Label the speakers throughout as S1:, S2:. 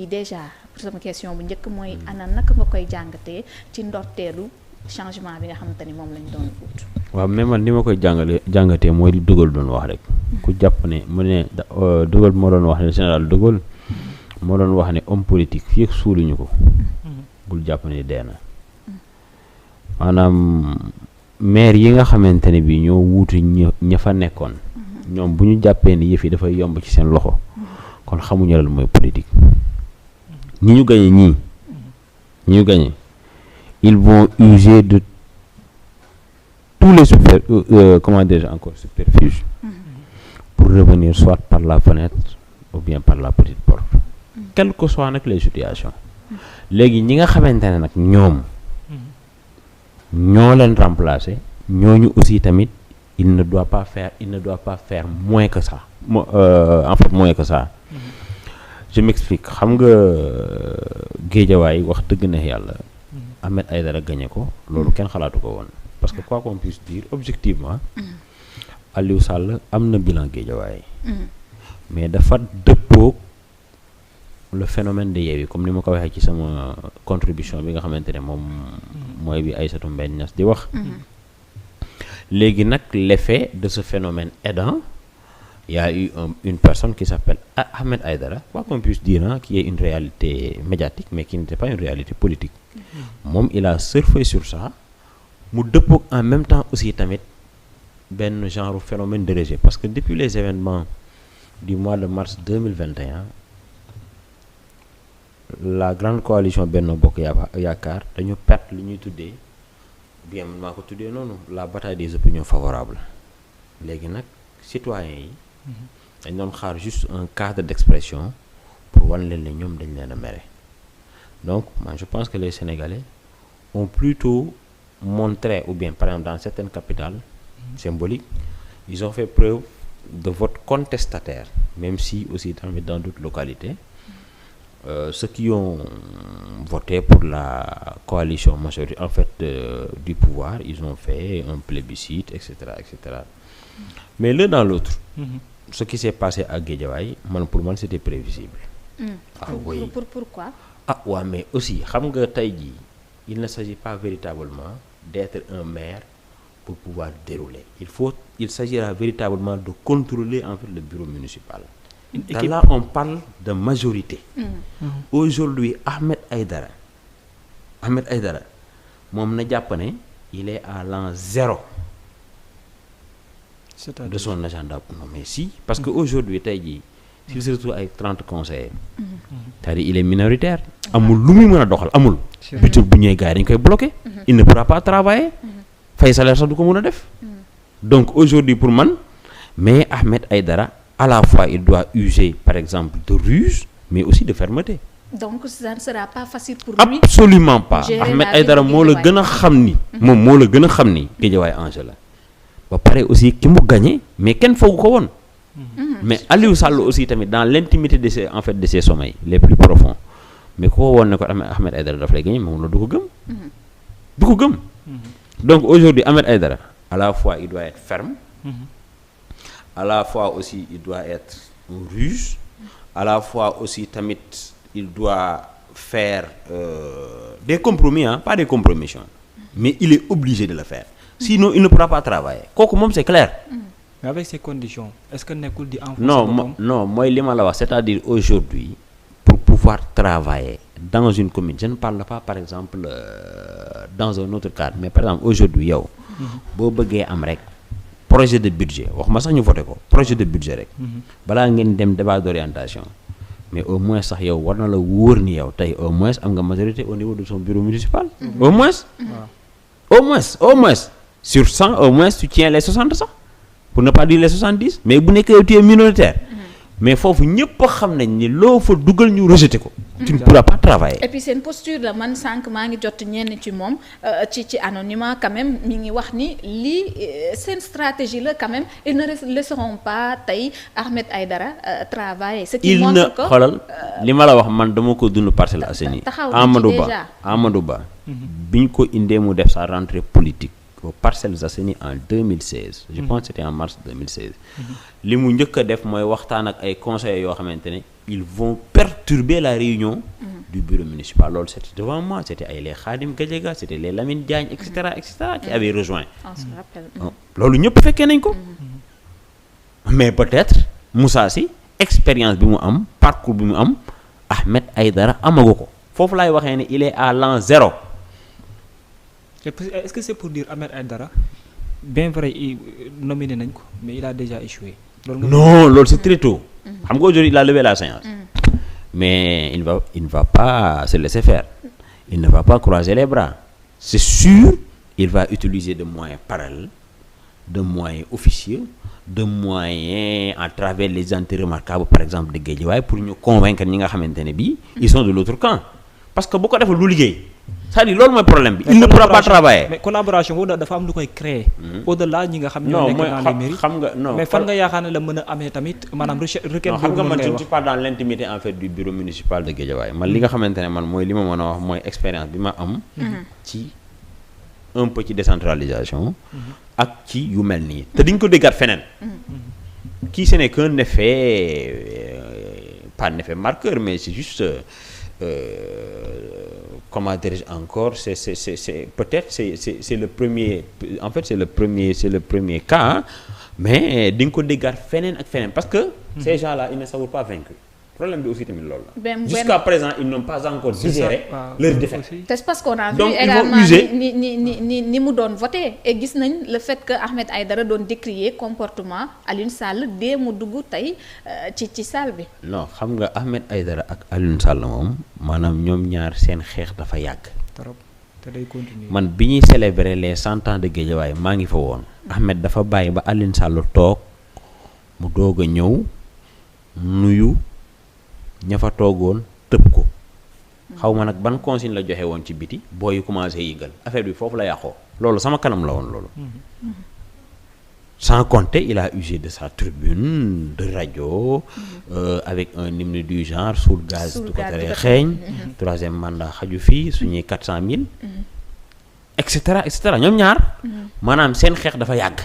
S1: déjà sama question bu njëkk mooy ana naka nga koy jàngatee ci ndorteelu changement bi nga xamante ni moom lañ doon wut.
S2: waaw mais man ni ma koy jàngatee mooy li De Gaulle doon wax rek. ku jàpp ne mu ne De Gaulle moo doon wax ne général De Gaulle moo doon wax ne homme politique fii ak suuluñu ko. bul jàpp ne dee na. maanaam maire yi nga xamante ne bi ñoo wuutu ña fa nekkoon. ñoom bu ñu jàppee ni yëf yi dafay yomb ci seen loxo. kon xamuñu lan mooy politique. ñi ñu gañe ils vont user de tous les subterfuges pour revenir soit par la fenêtre ou bien par la petite porte, quelles que soient nag les situations. léegi ñi nga xamante ne nag ñoom ñoo leen remplacer ñooñu aussi tamit il ne doit pas faire moins que ça en fait moins que ça. Je m'explique xam nga Géejawaay wax dëgg na yàlla Ahmed Aïdara gagné ko loolu kenn xalaatu ko woon parce que quoi qu'on puisse dire objectivement Aliou Sall am na bilan Géejawaay mais dafa dëppoog le phénomène de Yewwi comme ni ma ko waxee ci sama contribution bi nga xamante ne moom mooy bi Aïssatou Mbène Niass di wax léegi nag l'effet de ce phénomène aidant il y a eu une personne qui s'appelle Ahmed Aïdara, quoi qu'on puisse dire, qui est une réalité médiatique, mais qui n'était pas une réalité politique. Moom il a surfé sur ça, mu dëppoog en même temps aussi tamit benn genre phénomène de rejet. Parce que depuis les événements du mois de mars 2021, la grande coalition Benno Bokk Yaakaar dañu perte li ñuy tuddee, bien man maa ko tuddee noonu, la bataille des opinions favorables. Léegi nag citoyens yi dañ doon xaar juste un cadre d'expression pour wan leen ne ñoom dañ leen a mere. Donc moi je pense que les Sénégalais ont plutôt montré, ou bien par exemple dans certaines capitales symboliques, ils ont fait preuve de vote contestataire, même si aussi dans d'autres localités ceux qui ont voté pour la coalition majoritaire en fait du pouvoir, ils ont fait un plébiscite, etc. Mais l'un dans l'autre, ce qui s'est passé à Guédiawaye, pour moi, c'était prévisible.
S1: Pourquoi?
S2: Ouais, mais aussi, il ne s'agit pas véritablement d'être un maire pour pouvoir dérouler. Il s'agira véritablement de contrôler en fait le bureau municipal. Là, on parle de majorité. Aujourd'hui, Ahmed Aïdara, il est à l'an 0. De son agenda. Non mais si, parce qu'aujourd'hui, s'il se retrouve avec 30 conseillers, c'est-à-dire il est minoritaire, il ne pourra pas travailler, donc aujourd'hui pour moi, mais Ahmed Aïdara, à la fois il doit user par exemple de ruse, mais aussi de fermeté.
S1: Donc ça ne sera pas facile pour lui.
S2: Absolument pas. Ahmed Aïdara moo la gën a xam ni moom moo la gën a xam ni Guédiawaye enjeu la. Ba pare aussi ki mu gagné mais kenn foogu ko woon. Mais Aliou Sall aussi tamit dans l'intimité de ses sommeils les plus profonds mais ko woon ne ko Ahmed Aïdara daf lay gagné moom la du ko gëm. Donc aujourd'hui Ahmed Aïdara à la fois il doit être ferme, à la fois aussi il doit être ruse, à la fois aussi tamit il doit faire des compromis, pas des compromissions, mais il est obligé de le faire. Sinon, il ne pourra pas travailler. C'est clair.
S3: Mais avec ces conditions, est-ce que n'est-ce dit en
S2: Non, moi, c'est-à-dire aujourd'hui, pour pouvoir travailler dans une commune, je ne parle pas par exemple dans un autre cadre, mais par exemple aujourd'hui, si vous avez un projet de budget, projet de budget, rek. Bala ngeen dem débat d'orientation. Mais au moins sax yow war na la wóor ni yow tey au moins am nga majorité au niveau de son bureau municipal. Au moins sur 100 au moins tu tiens les 60 sax pour ne pas dire les 70 mais bu nekkee yow tu es minoritaire mais foofu ñëpp xam nañ ni loo fa dugal ñu rejeté ko. Tu ne pourras pas travailler.
S1: Et puis c'est une posture la man sànq maa ngi jot ñenn ci moom ci anonymat quand même mi ngi wax ni lii seen stratégie la quand même ils ne laisseront pas tey Ahmed Aïdara travailler. Ce qui montre que
S2: xoolal li ma la wax man dama ko dund Parcelles Assainies. Amadou Ba bi ñu ko indee mu def sa rentrée politique aux Parcelles Assainies en 2016. Je pense que c'était en mars 2016. li mu njëkk a def mooy waxtaan ak ay conseillers yoo xamante ne ils vont perturber la réunion du bureau municipal. Loolu c'était devant moi, c'était ay les Khadim Gadiaga, c'était les Lamine Diagne et cetera qui avaient rejoint.
S1: On se rappelle.
S2: Loolu ñëpp fekkee nañ ko. Mais peut-être Moussa Sy expérience bi mu am parcours bi mu am Ahmed Aïdara amagu ko foofu laay waxee ne il est à l'an 0.
S3: Est-ce que c'est pour dire Ahmed Aïdara bien vrai nominé nañ ko mais il a déjà échoué.
S2: Non, loolu c'est très tôt. Xam nga aujourd'hui il a levé la séance. Mais il ne va pas se laisser faire. Il ne va pas croiser les bras. C'est sûr, il va utiliser des moyens parallèles, de moyens officieux, de moyens à travers les entités remarquables, par exemple de Guédiawaye, pour ñu convaincre ñi nga xamante ne bii ils sont de l'autre camp. Parce que bu ko defee lu liggéey. c'est-à-dire loolu mooy problème bi. Il ne pourra pas travailler.
S3: Mais collaboration boobu dafa am lu koy créer. Au-delà ñi nga xam ñoo nekk dans les mairies.
S2: xam nga non
S3: mais fan nga yaakaar ne la mën a amee tamit maanaam requête
S2: xam nga man je ne suis pas dans l'intimité en fait du bureau municipal de Guédiawaye man li nga xamante ne man mooy li ma mën a wax mooy expérience bi ma am. ci un peu ci décentralisation. ak ci yu mel nii te diñ ko déggaat feneen. kii ce n'est qu'un effet pas un effet marqueur mais c'est juste. Comment dirais-je encore c'est peut-être c'est le premier en fait c'est le premier cas mais di nga ko déggaat feneen ak feneen parce que ces gens-là ils ne savent pas vaincre problème bi aussi tamit loolu la. Jusqu'à présent ils n'ont pas encore digéré leur défaite.
S1: C'est parce qu'on a vu
S2: Donc,
S1: également ni mu doon voté et gis nañ le fait que Ahmed Aïdara doon décrier comportement Alioune Sall dee mu dugg tey ci salle bi.
S2: Non xam nga Ahmed Aïdara ak Alioune Sall moom maanaam ñoom ñaar seen xeex dafa yàgg.
S3: trop te day continuer.
S2: man bi ñuy célébrer les 100 ans de Guédiawaye maa ngi fa woon. Ahmed dafa bàyyi ba Alioune Sall toog mu doog a ñëw nuyu. ña fa toogoon tëb ko xaw ma nag ban consigne la joxe woon ci biti booy commencé yëngal affaire bi foofu la yàqoo loolu sama kanam la woon loolu. Sans compter il a usé de sa tribune de radio avec un hymne du genre suul gaz du ko tere xeeñ troisième mandat xaju fii suñuy 400 000 et cetera ñoom ñaar maanaam seen xeex dafa yàgg.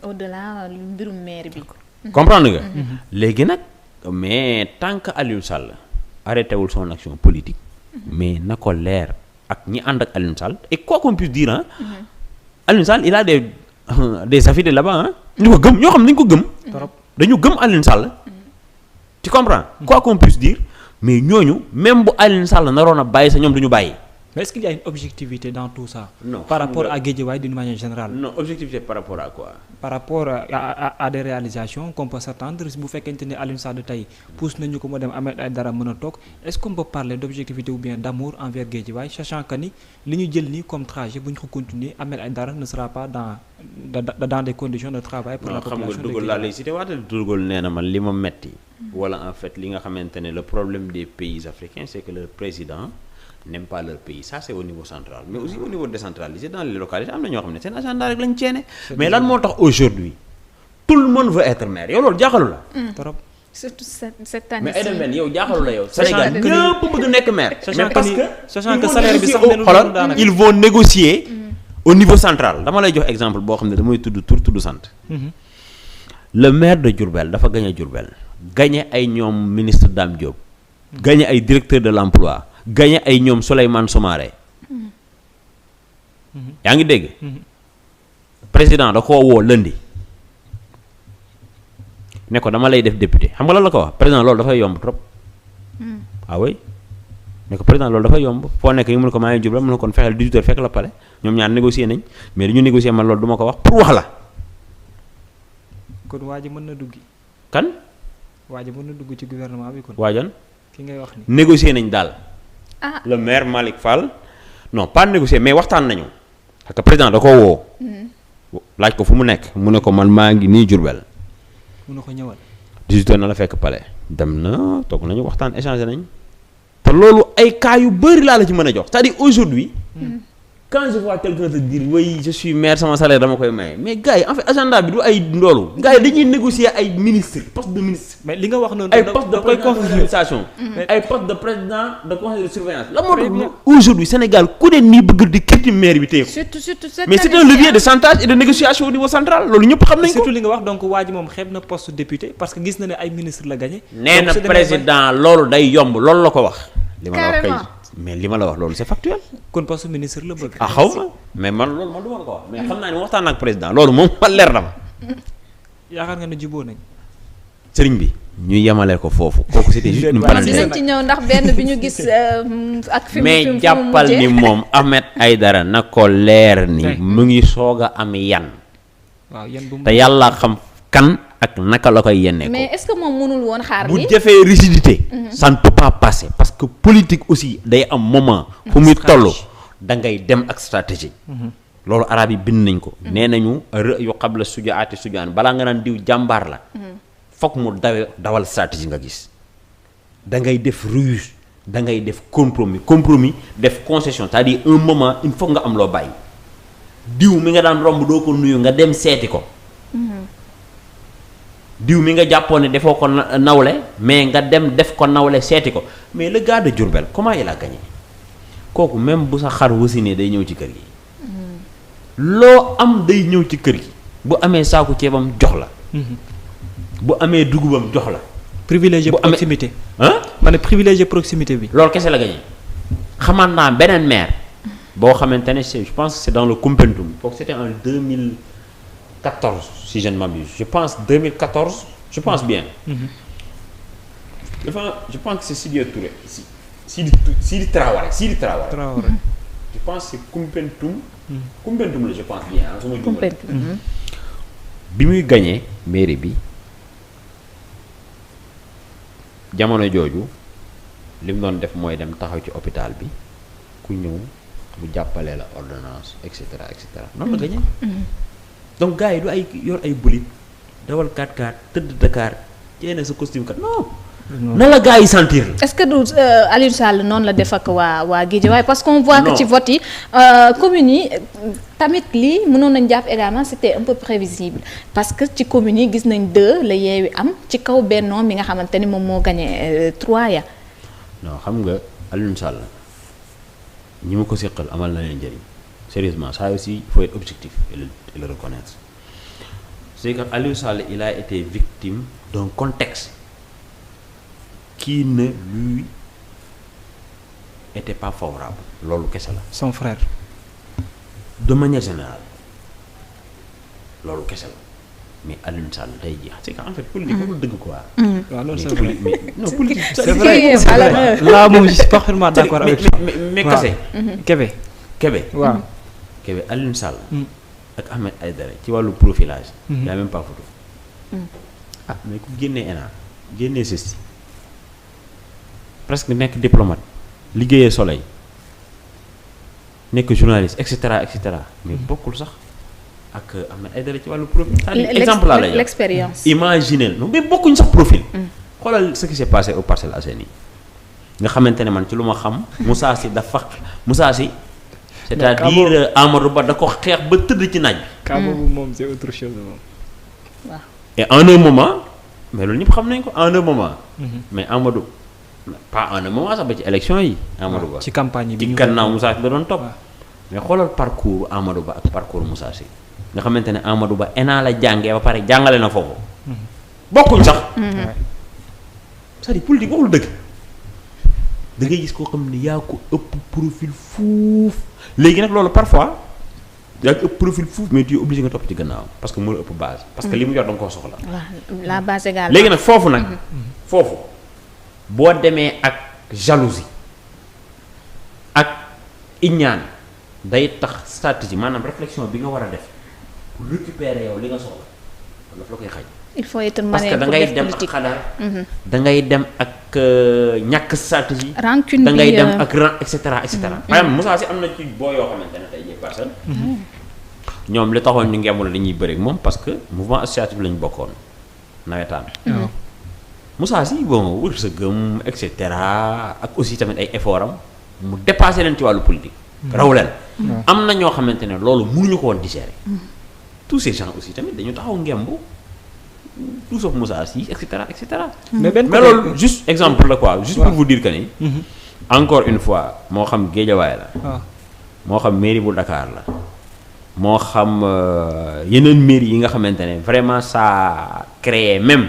S1: Au-delà mbirum maire bi.
S2: comprendre nga. léegi nag. Mais tant que Aliou Sall arrêté wul son action politique mais na ko leer ak ñi ànd ak Aliou Sall et quoi qu'on puisse dire ah Aliou Sall il a des affidés là-bas ñu ko gëm ñoo xam ne dañu ko gëm dañu gëm Aliou Sall tu comprends quoi qu'on puisse dire mais ñooñu même bu Aliou Sall naroon a bàyyi sa ñoom duñu bàyyi.
S3: Mais est-ce qu'il y a une objectivité dans tout ça?
S2: Non.
S3: Par rapport à Guédiawaye d'une manière générale?
S2: Non, objectivité par rapport à quoi?
S3: Par rapport à des réalisations qu'on peut s'attendre si bu fekkente ne Alioune Sall tey pousse nañu ko mu dem Ahmed Aïdara mën a toog est-ce qu'on peut parler d'objectivité ou bien d'amour envers Guédiawaye sachant que ni li ñu jël nii comme trajet bu ñu ko continuer Ahmed Aïdara ne sera pas dans des conditions de travail pour la population de Guédiawaye.
S2: Dugal laa lay cité waatal dugal nee na man li ma metti wala en fait li nga xamante ne le problème des pays africains c'est que le président n'aiment pas leur pays ça c'est au niveau central mais aussi au niveau décentralisé dans les localités am na ñoo xam ne seen agenda rek lañ ceene mais lan moo tax aujourd'hui tout le monde veut être maire yow loolu jaaxalu la
S3: trop
S1: surtout cette année
S2: mais Edelman yow jaaxalu la yow Sénégal ñëpp bëgg nekk maire mais parce que
S3: sachant que salaire bi sax
S2: xoolal ils vont négocier au niveau central dama lay jox exemple boo xam ne damay tudd sant le maire de Diourbel dafa gagné Diourbel gagné ay ñoom ministre Dame Diop gagné ay directeur de l'emploi gagné ay ñoom Souleymane Soumaré yaa ngi dégg président da koo woo lundi ne ko dama lay def député xam nga lan la ko wax président loolu dafay yomb trop ah oui ne ko président loolu dafay yomb foo nekk yi mu ne ko maa ngi jublu mu ne kon fexeel 18 heures fekk la pale ñoom ñaar négocier nañ mais dañu négocier man loolu du ma ko wax pour wax la
S3: kon waa ji mën na dugg
S2: kan
S3: waa ji mën na dugg ci gouvernement bi kon
S2: waajan
S3: ki ngay wax ni
S2: négocier nañ daal
S1: ah
S2: le maire Malick Fall non pas négocier mais waxtaan nañu parce que président da ko woo laaj ko fu mu nekk mu ne ko man maa ngi nii Diourbel
S3: mun na ko ñëwal
S2: 18 heures na la fekk palais dem na toog nañu waxtaan échanger nañ te loolu ay cas yu bëri laa la ci mën a jox c'est-à-dire aujourd'hui quand je vois quelqu'un te dire oui je suis maire sama salaire dama koy maye mais gars yi en fait agenda bi du ay ndoolu gars yi dañuy négocier ay ministre poste de ministre.
S3: mais li nga wax noonu.
S2: ay poste de président d'administration ay poste de président de conseil de surveillance. la moo tax aujourd'hui Sénégal ku ne nii bëgg di kirti maire bi téye ko.
S1: surtout
S2: mais c'est un levier de chantage et de négociation au niveau central loolu ñëpp xam nañ ko.
S3: surtout li nga wax donc waa ji moom xeeb na poste député parce que gis na ne ay ministre la gagné.
S2: nee na président loolu day yomb loolu la ko wax. li ma la wax kay mais li ma la wax loolu c'est factuel.
S3: kon poste ministre la bëgg.
S2: ah xaw ma mais man loolu man du ma la ko wax mais xam naa ne waxtaan ak président loolu moom ma leer na ma.
S3: yaakaar nga ne jubóo nañ.
S2: sëriñ bi ñu yemale ko foofu kooku c'était juste une parenthèse.
S1: dinañ ci ñëw ndax benn bi ñu gis ak. fi mu
S2: mais jàppal ni moom Ahmed Aïdara na ko leer ni mu ngi soog a am yan.
S3: waaw yan bu
S2: te yàlla xam kan ak naka la koy yennee ko.
S1: mais est-ce que moom mënul woon xaar
S2: bu
S1: ni
S2: jëfee rigidité. ça ne peut pas passer parce que politique aussi day am moment. fu muy toll da ngay dem ak stratégie. loolu arab yi bind nañ ko. nee nañu yu qabla sujaati sujaan balaa nga naan diw jàmbaar la. fokk mu dawal stratégie nga gis. da ngay def ruse da ngay def compromis def concession c'est-à-dire un moment il faut nga am loo bàyyi. diw mi nga daan romb doo ko nuyu nga dem seeti ko. diw mi nga jàppoon ne defoo ko nawle mais nga dem def ko nawle seeti ko mais le gars de Diourbel comment il a gagné kooku même bu sa xar wasinee day ñëw ci kër gi. loo am day ñëw ci kër gi. bu amee saaku ceebam jox la. bu amee dugubam jox la.
S3: privilégié proximité. ma ne privilégié proximité bi.
S2: loolu kese la gagné xamaat naa beneen maire boo xamante ne je pense que c'est dans le Koumpentoum donc c'était en 2014 si je ne m'abuse je pense 2014 je pense bien. Je pense que c'est Sidi Touré Sidi Traoré. Je pense que c'est Koumpentoum. Koumpentoum la je pense bien ah sama Koumpentoum. bi muy gagné mairie bi jamono jooju li mu doon def mooy dem taxaw ci hôpital bi ku ñëw mu jàppale la ordonnance et cetera noonu la gagné. donc gars yi du ay yor ay bolide dawal 4x4 tëdd Dakar ceene sa costume kat non. na la gars yi sentir la.
S1: est-ce que du Aliou Sall noonu la def ak waa Guédiawaye parce qu'on voit que ci vote yi communes yi tamit lii mënoon nañ jàpp également c'était un peu prévisible parce que ci communes yi gis nañ 2 la Yewwi am ci kaw Benno mi nga xamante ni moom moo gagné 3 ya.
S2: non xam nga Aliou Sall ñi ma ko seqal amal na leen njëriñ sérieusement ça aussi il faut être objectif et le reconnaître c'est que Aliou Sall il a été victime d'un contexte qui ne lui était pas favorable loolu kese la.
S3: son frère.
S2: de manière générale loolu kese la mais Aliou Sall tey jii c'est que en fait politique boobu dëgg quoi.
S3: waaw loolu c'est vrai
S2: non politique.
S3: c'est vrai là moom je suis parfaitement d'accord avec toi.
S2: mais kese.
S3: Kébé. waaw
S2: Kébé Aliou Sall. ak Ahmed Aïdara ci wàllu profilage. y a même pas photo. ah mais ku génnee ENA génnee CESTI presque nekk diplomate liggéeyee Soleil nekk journaliste et cetera mais bokkul sax ak Ahmed Aïdara ci wàllu profil. exemple laa lay jox
S1: l'expérience.
S2: imaginez non mais bokkuñ sax profil. xoolal ce qui s'est passé au Parcelles Assainies nga xamante ne man ci lu ma xam. Moussa Sy c'est-à-dire Amadou Ba da ko xeex ba tëdd ci naaj.
S3: cas boobu moom c'est autre chose moom.
S1: waaw
S2: et en un moment mais loolu ñëpp xam nañ ko en un moment. mais Amadou pas en un moment sax ba ci élection yi. Amadou Ba
S3: ci campagne bi
S2: ci gannaaw Moussa Sy la doon topp. mais xoolal parcours Amadou Ba ak parcours Moussa Sy nga xamante ne Amadou Ba ENA la jàngee ba pare jàngale na foofu. bokkuñ sax. c'est-à-dire politique waxul dëgg. da ngay gis koo xam ne yaa ko ëpp profil fuuf léegi nag loolu parfois yaa ko ëpp profil fuuf mais tu es obligé nga topp ci gannaaw parce que moo la ëpp base. parce que li mu yor da nga koo soxla.
S1: waaw la base également.
S2: léegi nag foofu nag. foofu boo demee ak jalousie ak iñaan day tax stratégie maanaam réflexion bi nga war a def pour récupérer yow li nga soxla daf la koy xaj.
S1: il faut être
S2: parce que da ngay dem ak xadar da ngay dem ak ñàkk stratégie.
S1: rancune
S2: da ngay dem ak et cetera. par exemple Moussa Sy am na ci boo yoo xamante ne tey jii Parcelles. ñoom li taxoon ñu ngemu la dañuy bëri ak moom parce que mouvement associatif lañ bokkoon nawetaan. Moussa Sy bon wër sa gëm et cetera ak aussi tamit ay effort am mu dépassé leen ci wàllu politique. raw leen. am na ñoo xamante ne loolu mënuñu ko woon digérer. tous ces gens aussi tamit dañu taxaw ngembu tout sauf Moussa Sy et cetera et cetera.
S3: mais
S2: loolu juste exemple la quoi juste pour vous dire que ni. encore une fois moo xam Guédiawaye la. moo xam mairie bu Dakar la. moo xam yeneen mairie yi nga xamante ne vraiment ça a créé même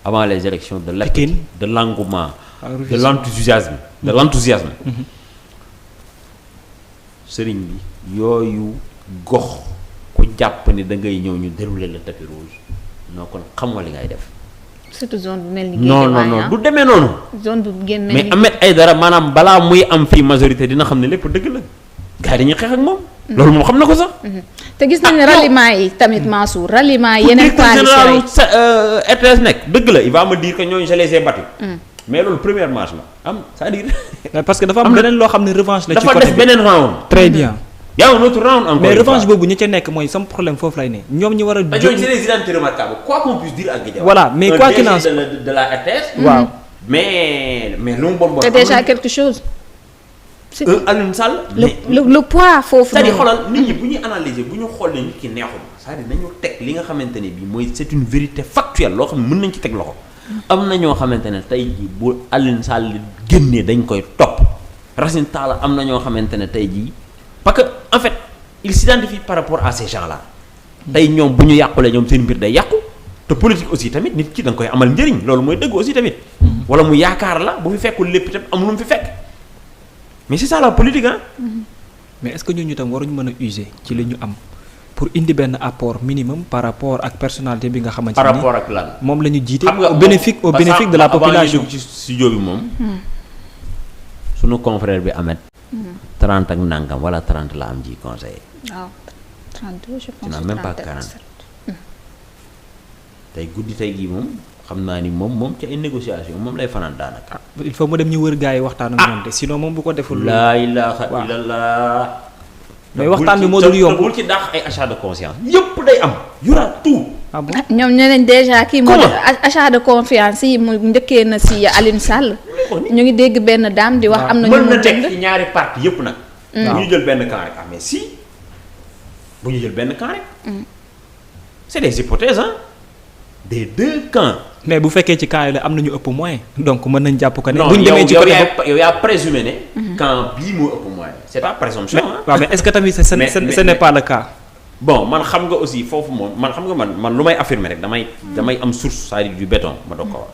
S2: avant les élections de l'appétit, de l'engouement, de l'enthousiasme. Sëriñ bi yooyu gox ku jàpp ni da ngay ñëw ñu dérouler le tapis rouge non kon xam nga li ngay def.
S1: surtout zone bu mel ni
S2: non du demee noonu.
S1: zone bu génn mel
S2: mais
S1: ni
S2: Ahmed Aïdara maanaam balaa muy am fii majorité dina xam ne lépp dëgg la gars yi dañuy xeex ak moom. loolu moom xam na ko sax.
S1: te gis nañ ne ralliement yi tamit Mansour ralliement yeneen coalition yi
S2: RTS nekk dëgg la il va me dire que ñooñu je les ai battus. mais loolu première marche la am c'est-à-dire.
S3: parce que dafa am leneen loo xam ne revanche la. ci côté
S2: dafa def beneen round.
S3: très bien.
S2: y a un autre round encore.
S3: mais revanche boobu ñi ca nekk mooy sama problème foofu lay ne ñoom ñi war a.
S2: jóg c'est des identités remarquables quoi qu'on puisse dire ak Guédiawaye.
S3: voilà mais quoi qu'il en soit
S2: de la RTS.
S3: waaw
S2: mais lu mu bon.
S1: c'est déjà quelque chose.
S2: c'est Alioune Sall.
S1: le poids foofu.
S2: c'est-à-dire xoolal nit ñi bu ñuy analyser bu ñu xool ne nit ki neexul c'est-à-dire nañu teg li nga xamante ne bii mooy c'est une vérité factuelle loo xam ne mën nañ ci teg loxo. am na ñoo xamante ne tey jii bu Alioune Sall génnee dañ koy topp Racine Talla am na ñoo xamante ne tey jii parce que en fait il s'identifie par rapport à ces gens-là. tey ñoom bu ñu yàqulee ñoom seen mbir day yàqu te politique aussi tamit nit ki da nga koy amal njëriñ loolu mooy dëgg aussi tamit. wala mu yaakaar la bu fi fekkul lépp itam am lu mu fi fekk. mais c'est ça la politique ah.
S3: mais est-ce que ñooñu tam waruñu mën a user ci li ñu am pour indi benn apport minimum par rapport ak personnalité bi nga xamante ni
S2: par rapport ak lan
S3: moom la ñu jiite.
S2: xam nga
S3: au bénéfice de la population.
S2: ci studio bi moom. sunu confrère bi Ahmed. 30 ak nangam wala 30 la am ji conseiller.
S1: waaw 32 je pense.
S2: même pas 40. tey guddi tey gii moom. xam naa ni moom ci ay négociation moom lay fanaan daanaka.
S3: il faut mu dem ñu wër gars yi waxtaan ak ñoom de sinon moom bu ko deful.
S2: laa ilaaha illallah.
S3: mais waxtaan bi moo dul yomb
S2: bul ci dàq ay achat de conscience. yëpp day am. yura tout.
S3: ah bon
S1: ñoom ñoo leen déjà kii moo achat de confiance yi mu njëkkee na si Alioune Sall. ñu ngi dégg benn dame di wax. am na ñu mu
S2: mën na
S1: jënd
S2: teg ci ñaari parti yëpp nag. bu ñu jël benn camp rek ah mais si bu ñu jël benn camp rek. c'est des hypothèses hein. des deux camps.
S3: mais bu fekkee ci camp yi la am nañu ëpp moyen donc mën nañ jàpp que ne.
S2: non
S3: buñ demee ci côté
S2: yow yaa présumé ne. camp bii moo ëpp moyen. c'est pas présomption ah.
S3: waaw mais est-ce que tamit ce n'est pas le cas.
S2: bon man xam nga aussi foofu moom man xam nga man lu may affirmer rek damay am source c'est-à-dire du béton ma doog ko wax.